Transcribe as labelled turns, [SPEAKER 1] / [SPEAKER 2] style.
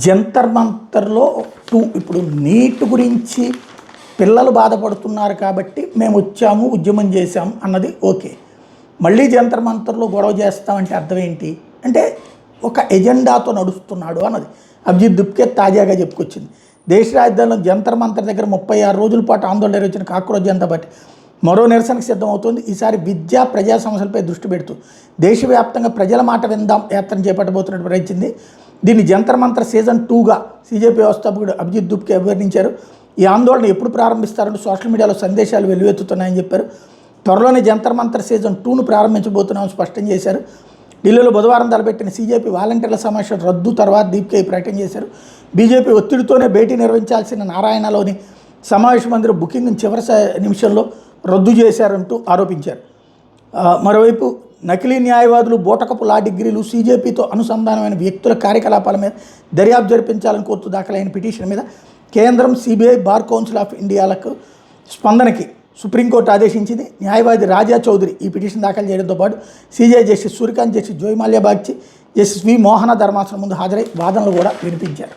[SPEAKER 1] జంతర్ మంతర్లో ఇప్పుడు నీట్ గురించి పిల్లలు బాధపడుతున్నారు కాబట్టి మేము వచ్చాము ఉద్యమం చేశాము అన్నది ఓకే. మళ్ళీ జంతర్ మంతర్లో గొడవ చేస్తామంటే అర్థం ఏంటి అంటే ఒక ఎజెండాతో నడుస్తున్నాడు అన్నది అభిజిత్ దుప్కే తాజాగా చెప్పుకొచ్చింది. దేశ రాజధానిలో జంతర్ మంతర్ దగ్గర 36 రోజుల పాటు ఆందోళన నిర్వహించిన కాక్రోజ్ జనతా పార్టీ మరో నిరసనకు సిద్ధమవుతోంది. ఈసారి విద్యా ప్రజా సమస్యలపై దృష్టి పెడుతూ దేశవ్యాప్తంగా ప్రజల మాట విందాం యాత్రను చేపట్టబోతున్నట్టు ప్రకటించింది. దీన్ని జంతర్ మంతర్ సీజన్ 2గా సీజేపీ వ్యవస్థాపకుడు అభిజిత్ దుప్కే అభివర్ణించారు. ఈ ఆందోళన ఎప్పుడు ప్రారంభిస్తారంటూ సోషల్ మీడియాలో సందేశాలు వెల్లువెత్తుతున్నాయని చెప్పారు. త్వరలోనే జంతర్ మంతర్ సీజన్ 2ను ప్రారంభించబోతున్నామని స్పష్టం చేశారు. ఢిల్లీలో బుధవారం తలపెట్టిన సీజేపీ వాలంటీర్ల సమావేశం రద్దు తర్వాత దీప్కే ప్రకటన చేశారు. బీజేపీ ఒత్తిడితోనే భేటీ నిర్వహించాల్సిన నారాయణలోని సమావేశ మందిరం బుకింగ్ చివరి నిమిషంలో రద్దు చేశారంటూ ఆరోపించారు. మరోవైపు నకిలీ న్యాయవాదులు, బూటకపు లా డిగ్రీలు, సీజేపీతో అనుసంధానమైన వ్యక్తుల కార్యకలాపాల మీద దర్యాప్తు జరిపించాలని కోరుతూ దాఖలైన పిటిషన్ మీద కేంద్రం, సిబిఐ, బార్ కౌన్సిల్ ఆఫ్ ఇండియాలకు స్పందనకి సుప్రీంకోర్టు ఆదేశించింది. న్యాయవాది రాజా చౌదరి ఈ పిటిషన్ దాఖలు చేయడంతో పాటు CJ justice Suryakant, justice Joymalya Bagchi, justice V Mohana ధర్మాసనం ముందు హాజరై వాదనలు కూడా వినిపించారు.